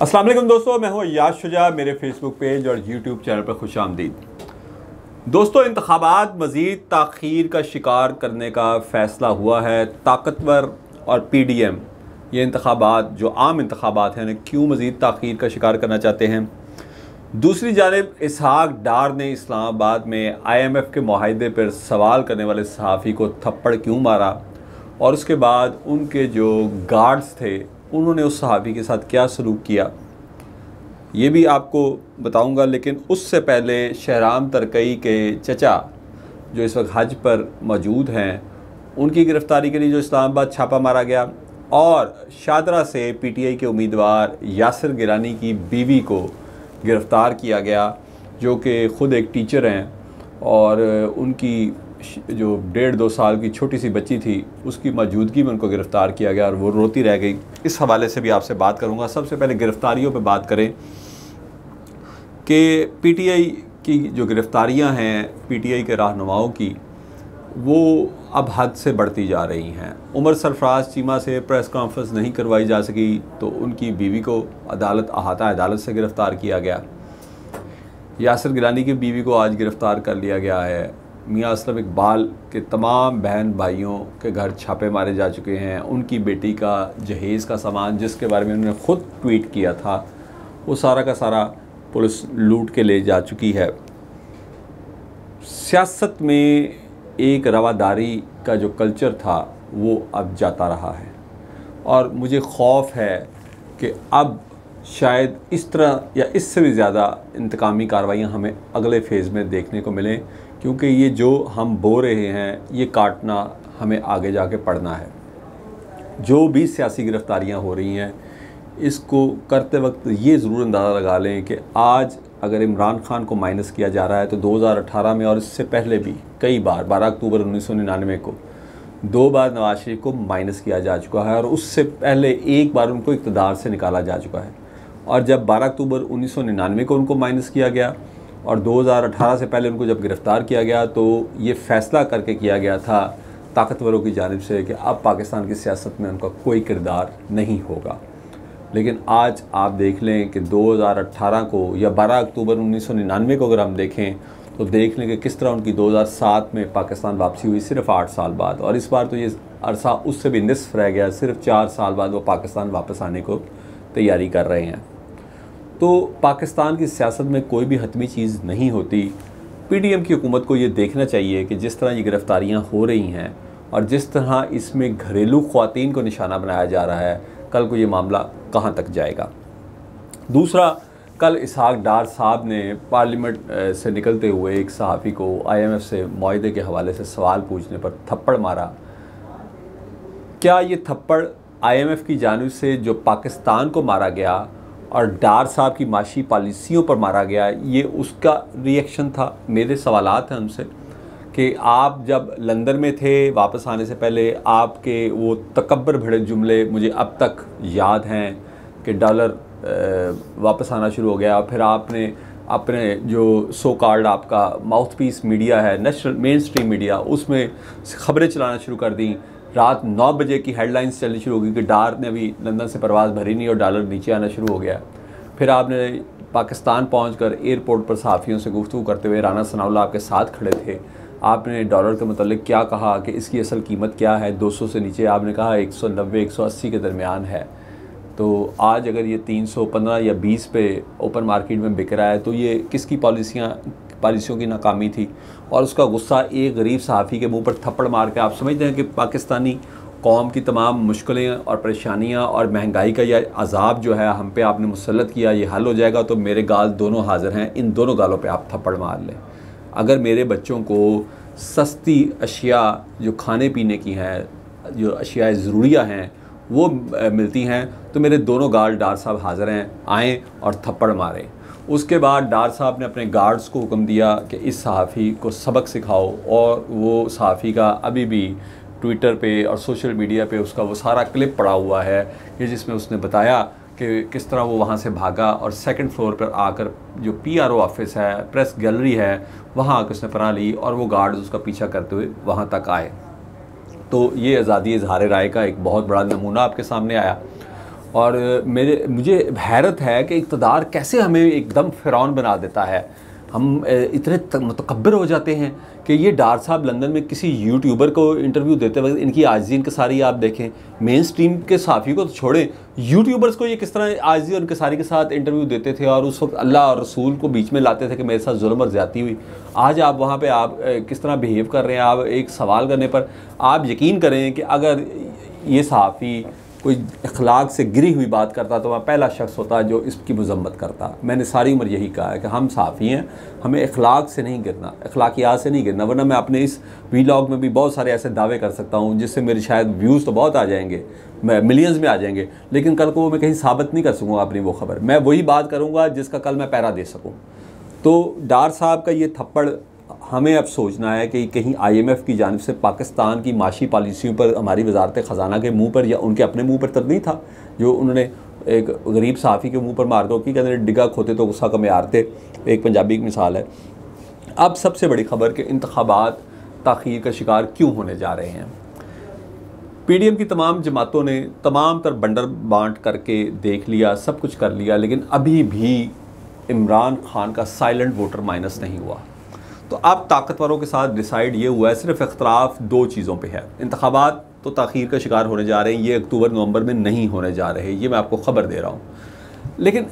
अस्सलाम वालेकुम दोस्तों, मैं हूँ याद शुजा। मेरे फेसबुक पेज और यूट्यूब चैनल पर खुशामदीद। दोस्तों, इंतखाबात मज़ीद ताख़ीर का शिकार करने का फ़ैसला हुआ है। ताकतवर और PDM ये इंतखाबात जो आम इंतखाबात हैं क्यों मज़ीद ताख़ीर का शिकार करना चाहते हैं। दूसरी जानिब इसहाक डार ने इस्लामाबाद में IMF के मुआहदे पर सवाल करने वाले सहाफ़ी को थप्पड़ क्यों मारा और उसके बाद उनके जो गार्ड्स थे उन्होंने उस सहाफ़ी के साथ क्या सलूक किया, ये भी आपको बताऊंगा। लेकिन उससे पहले शहराम तरकई के चचा जो इस वक्त हज पर मौजूद हैं, उनकी गिरफ़्तारी के लिए जो इस्लामाबाद छापा मारा गया और शादरा से PTI के उम्मीदवार यासिर गिलानी की बीवी को गिरफ़्तार किया गया, जो कि ख़ुद एक टीचर हैं और उनकी जो 1.5-2 साल की छोटी सी बच्ची थी उसकी मौजूदगी में उनको गिरफ़्तार किया गया और वो रोती रह गई। इस हवाले से भी आपसे बात करूंगा। सबसे पहले गिरफ़्तारियों पे बात करें कि PTI की जो गिरफ़्तारियां हैं PTI के रहनुमाओं की, वो अब हद से बढ़ती जा रही हैं। उमर सरफराज चीमा से प्रेस कॉन्फ्रेंस नहीं करवाई जा सकी तो उनकी बीवी को अहाता अदालत से गिरफ़्तार किया गया। यासिर गिलानी की बीवी को आज गिरफ़्तार कर लिया गया है। मियाँ असलम इकबाल के तमाम बहन भाइयों के घर छापे मारे जा चुके हैं। उनकी बेटी का जहेज़ का सामान जिसके बारे में उन्होंने ख़ुद ट्वीट किया था, वो सारा का सारा पुलिस लूट के ले जा चुकी है। सियासत में एक रवादारी का जो कल्चर था वो अब जाता रहा है और मुझे खौफ है कि अब शायद इस तरह या इससे भी ज़्यादा इंतकामी कार्रवाइयाँ हमें अगले फ़ेज़ में देखने को मिलें, क्योंकि ये जो हम बो रहे हैं ये काटना हमें आगे जाके पड़ना है। जो भी सियासी गिरफ़्तारियाँ हो रही हैं, इसको करते वक्त ये ज़रूर अंदाज़ा लगा लें कि आज अगर इमरान खान को माइनस किया जा रहा है तो 2018 में और इससे पहले भी कई बार 12 अक्टूबर 1999 को 2 बार नवाज शरीफ को माइनस किया जा चुका है और उससे पहले एक बार उनको इक़्तिदार से निकाला जा चुका है। और जब 12 अक्टूबर 1999 को उनको माइनस किया गया और 2018 से पहले उनको जब गिरफ़्तार किया गया तो ये फ़ैसला करके किया गया था ताकतवरों की जानिब से कि अब पाकिस्तान की सियासत में उनका कोई किरदार नहीं होगा। लेकिन आज आप देख लें कि 2018 को या 12 अक्टूबर 1999 को अगर हम देखें तो देख लें कि किस तरह उनकी 2007 में पाकिस्तान वापसी हुई, सिर्फ़ 8 साल बाद। और इस बार तो ये अरसा उससे भी निस्फ़ रह गया, सिर्फ 4 साल बाद वो पाकिस्तान वापस आने को तैयारी कर रहे हैं। तो पाकिस्तान की सियासत में कोई भी हतमी चीज़ नहीं होती। PDM की हुकूमत को ये देखना चाहिए कि जिस तरह ये गिरफ़्तारियाँ हो रही हैं और जिस तरह इसमें घरेलू ख़वातीन को निशाना बनाया जा रहा है, कल को ये मामला कहाँ तक जाएगा। दूसरा, कल इसहाक डार साहब ने पार्लियामेंट से निकलते हुए एक सहाफ़ी को IMF से मुआहदे के हवाले से सवाल पूछने पर थप्पड़ मारा। क्या ये थप्पड़ IMF की जानिब से जो पाकिस्तान को मारा गया और डार साहब की माशी पॉलिसियों पर मारा गया, ये उसका रिएक्शन था? मेरे सवालात हैं उनसे कि आप जब लंदन में थे वापस आने से पहले आपके वो तकब्बर भरे जुमले मुझे अब तक याद हैं कि डॉलर वापस आना शुरू हो गया। फिर आपने अपने जो सो कॉल्ड आपका माउथ पीस मीडिया है, नेशनल मेन स्ट्रीम मीडिया, उसमें ख़बरें चलाना शुरू कर दी। रात 9 बजे की हेडलाइंस चलनी शुरू हो गई कि डार ने अभी लंदन से परवाज़ भरी नहीं और डॉलर नीचे आना शुरू हो गया। फिर आपने पाकिस्तान पहुंचकर एयरपोर्ट पर सहाफ़ियों से गुफ्तगू करते हुए, राना सनाउल्लाह आपके साथ खड़े थे, आपने डॉलर के मतलब क्या कहा कि इसकी असल कीमत क्या है, 200 से नीचे आपने कहा 190-180 के दरमियान है। तो आज अगर ये 315 या 20 पे ओपन मार्केट में बिक रहा है तो ये किसकी पॉलिसियों की नाकामी थी। और उसका गुस्सा एक गरीब सहाफ़ी के मुंह पर थप्पड़ मार के आप समझते हैं कि पाकिस्तानी कौम की तमाम मुश्किलें और परेशानियां और महंगाई का यह अज़ाब जो है हम पे आपने मुसल्लत किया, ये हल हो जाएगा। तो मेरे गाल दोनों हाज़िर हैं, इन दोनों गालों पे आप थप्पड़ मार लें। अगर मेरे बच्चों को सस्ती अशिया जो खाने पीने की हैं, जो अशिया ज़रूरिया हैं वो मिलती हैं तो मेरे दोनों गाल डार साहब हाज़िर हैं, आएँ और थप्पड़ मारें। उसके बाद डार साहब ने अपने गार्ड्स को हुक्म दिया कि इस सहाफ़ी को सबक सिखाओ और वो सहाफ़ी का अभी भी ट्विटर पे और सोशल मीडिया पे उसका वो सारा क्लिप पड़ा हुआ है कि जिसमें उसने बताया कि किस तरह वो वहाँ से भागा और सेकंड फ्लोर पर आकर जो PRO ऑफिस है, प्रेस गैलरी है, वहाँ आकर उसने पनाह ली और वो गार्ड्स उसका पीछा करते हुए वहाँ तक आए। तो ये आज़ादी इज़हार राय का एक बहुत बड़ा नमूना आपके सामने आया। और मुझे हैरत है कि इक़्तिदार कैसे हमें एकदम फ़िरौन बना देता है। हम इतने मुतकब्बिर हो जाते हैं कि ये डार साहब लंदन में किसी यूट्यूबर को इंटरव्यू देते वक्त इनकी आजिज़ी इनकसारी आप देखें। मेन स्ट्रीम के सहाफ़ी को तो छोड़ें, यूट्यूबर्स को ये किस तरह आजिज़ी और इनकसारी के साथ इंटरव्यू देते थे और उस वक्त अल्लाह और रसूल को बीच में लाते थे कि मेरे साथ जुल्म और ज़्यादती हुई। आज आप वहाँ पर आप किस तरह बिहेव कर रहे हैं। आप एक सवाल करने पर आप यकीन करें कि अगर ये सहाफ़ी कोई अखलाक से गिरी हुई बात करता तो वह पहला शख्स होता जो इसकी मजम्मत करता। मैंने सारी उम्र यही कहा है कि हम सहाफ़ी हैं, हमें अखलाक से नहीं गिरना, अखलाकियात से नहीं गिरना, वरना मैं अपने इस वीलॉग में भी बहुत सारे ऐसे दावे कर सकता हूँ जिससे मेरे शायद व्यूज़ तो बहुत आ जाएंगे, मिलियंस में आ जाएंगे, लेकिन कल को मैं कहीं साबित नहीं कर सकूँगा अपनी वो खबर। मैं वही बात करूँगा जिसका कल मैं पैरा दे सकूँ। तो डार साहब का ये थप्पड़ हमें अब सोचना है कि कहीं IMF की जानिब से पाकिस्तान की माशी पॉलिसियों पर हमारी वजारत ख़जाना के मुंह पर या उनके अपने मुंह पर तब नहीं था जो उन्होंने एक गरीब सहाफ़ी के मुंह पर मार दो कि कहते डिगा खोते तो गुस्सा कम यारते, एक पंजाबी की मिसाल है। अब सबसे बड़ी खबर कि इंतखाबात ताख़ीर का शिकार क्यों होने जा रहे हैं। PDM की तमाम जमातों ने तमाम तर बंडर बांट करके देख लिया, सब कुछ कर लिया, लेकिन अभी भी इमरान खान का साइलेंट वोटर माइनस नहीं हुआ। तो अब ताकतवरों के साथ डिसाइड ये हुआ है, सिर्फ इख्तलाफ दो चीज़ों पे है। इंतखाबात तो ताख़ीर का शिकार होने जा रहे हैं, ये अक्टूबर नवंबर में नहीं होने जा रहे, ये मैं आपको ख़बर दे रहा हूँ। लेकिन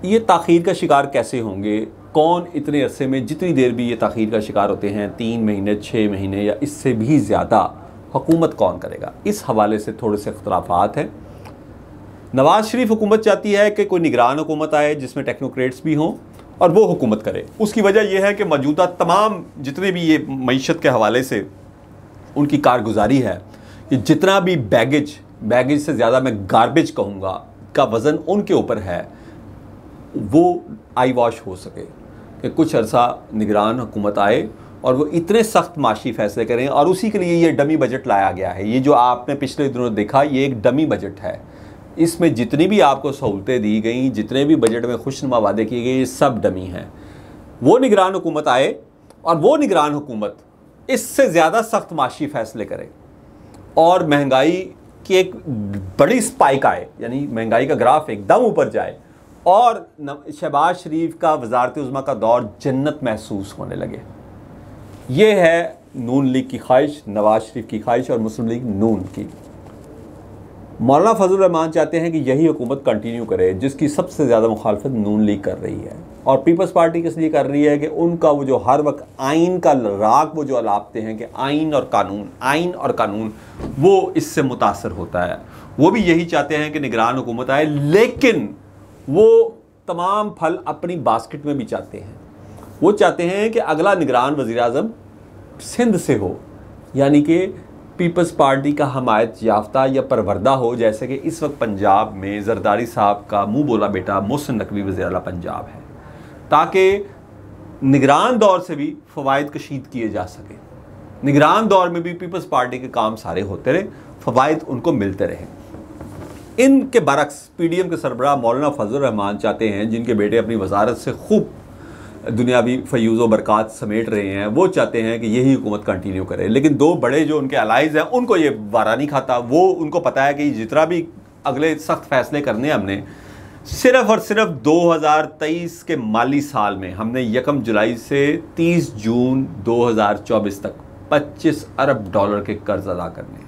ये ताख़ीर का शिकार कैसे होंगे, कौन इतने अरसे में, जितनी देर भी ये ताख़ीर का शिकार होते हैं, 3 महीने 6 महीने या इससे भी ज़्यादा, हुकूमत कौन करेगा, इस हवाले से थोड़े से इख्तलाफात हैं। नवाज़ शरीफ हुकूमत चाहती है कि कोई निगरान हुकूमत आए जिसमें टेक्नोक्रेट्स भी हों और वो हुकूमत करे। उसकी वजह यह है कि मौजूदा तमाम जितने भी ये मईशत के हवाले से उनकी कारगुजारी है, कि जितना भी बैगेज से ज़्यादा मैं गार्बेज कहूँगा का वज़न उनके ऊपर है, वो आई वॉश हो सके कि कुछ अरसा निगरान हुकूमत आए और वो इतने सख्त माशी फ़ैसले करें। और उसी के लिए ये डमी बजट लाया गया है। ये जो आपने पिछले दिनों देखा, ये एक डमी बजट है। इसमें जितनी भी आपको सहूलतें दी गई, जितने भी बजट में खुशनुमा वादे किए गए, ये सब डमी हैं। वो निगरान हुकूमत आए और वो निगरान हुकूमत इससे ज़्यादा सख्त माशी फ़ैसले करे और महंगाई की एक बड़ी स्पाइक आए, यानी महंगाई का ग्राफ एकदम ऊपर जाए और शहबाज शरीफ का वज़ारत उज़्मा का दौर जन्नत महसूस होने लगे। ये है नून लीग की ख्वाहिश, नवाज़ शरीफ की ख्वाहिश और मुस्लिम लीग नून की। मौलाना फजल रहमान चाहते हैं कि यही हुकूमत कंटिन्यू करे, जिसकी सबसे ज़्यादा मुखालफत नून लीग कर रही है। और पीपल्स पार्टी किस लिए कर रही है कि उनका वो जो हर वक्त आइन का राग वो जो अलापते हैं कि आइन और कानून, वो इससे मुतासर होता है। वो भी यही चाहते हैं कि निगरान हुकूमत आए, लेकिन वो तमाम फल अपनी बास्केट में भी चाहते हैं। वो चाहते हैं कि अगला निगरान वज़ीर-ए-आज़म सिंध से हो, यानी कि पीपल्स पार्टी का हमायत याफ्ता या परवरदा हो, जैसे कि इस वक्त पंजाब में जरदारी साहब का मुंह बोला बेटा मोहसिन नकवी वज़ीर आला पंजाब है, ताकि निगरान दौर से भी फ़वाइद कशीद किए जा सके। निगरान दौर में भी पीपल्स पार्टी के काम सारे होते रहे, फ़वाइद उनको मिलते रहे। इनके बरक्स PDM के सरबराह मौलाना फजल रहमान चाहते हैं, जिनके बेटे अपनी वजारत से खूब दुनियावी फयूज़ व बरक़ात समेट रहे हैं, वो चाहते हैं कि यही हुकूमत कंटिन्यू करे। लेकिन दो बड़े जो उनके अलाइज़ हैं, उनको ये वारा नहीं खाता। वो उनको पता है कि जितना भी अगले सख्त फ़ैसले करने हमने, सिर्फ़ और सिर्फ 2023 के माली साल में हमने 1 जुलाई से 30 जून 2024 तक $25 अरब के कर्ज अदा करने।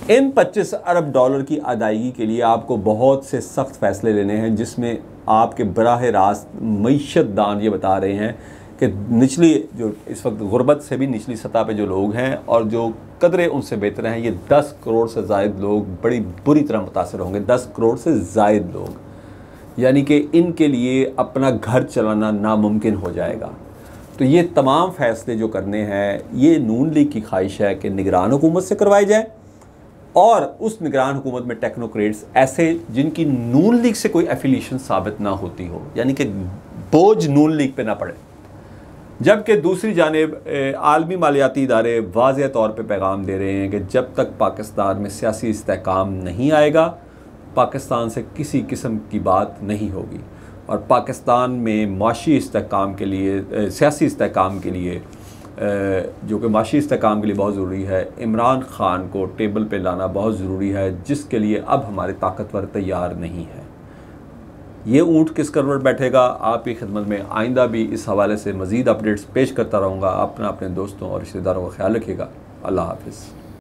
इन $25 अरब की अदायगी के लिए आपको बहुत से सख्त फ़ैसले लेने हैं, जिसमें आपके बराह रास्त मईशत दान ये बता रहे हैं कि निचली जो इस वक्त गुर्बत से भी निचली सतह पे जो लोग हैं और जो कदरे उनसे बेहतर हैं, ये 10 करोड़ से ज़ायद लोग बड़ी बुरी तरह मुतासर होंगे। 10 करोड़ से ज़ायद लोग, यानी कि इनके लिए अपना घर चलाना नामुमकिन हो जाएगा। तो ये तमाम फ़ैसले जो करने हैं, ये नून लीग की ख्वाहिश है कि निगरान हुकूमत से करवाए जाए और उस निगरान हुकूमत में टेक्नोक्रेट्स ऐसे जिनकी नून लीग से कोई एफिलिएशन साबित ना होती हो, यानी कि बोझ नून लीग पे ना पड़े। जबकि दूसरी जानिब आलमी मालियाती इदारे वाज़ेह तौर पे पैगाम दे रहे हैं कि जब तक पाकिस्तान में सियासी इस्तेहकाम नहीं आएगा, पाकिस्तान से किसी किस्म की बात नहीं होगी। और पाकिस्तान में माशी इस्तेहकाम के लिए, सियासी इस्तेहकाम के लिए जो कि माशी इस्तेकाम के लिए बहुत ज़रूरी है। इमरान ख़ान को टेबल पे लाना बहुत ज़रूरी है, जिसके लिए अब हमारे ताकतवर तैयार नहीं है। ये ऊँट किस करवट बैठेगा, आपकी खिदमत में आइंदा भी इस हवाले से मज़ीद अपडेट्स पेश करता रहूँगा। अपने दोस्तों और रिश्तेदारों का ख्याल रखिएगा। अल्लाह हाफ़िज़।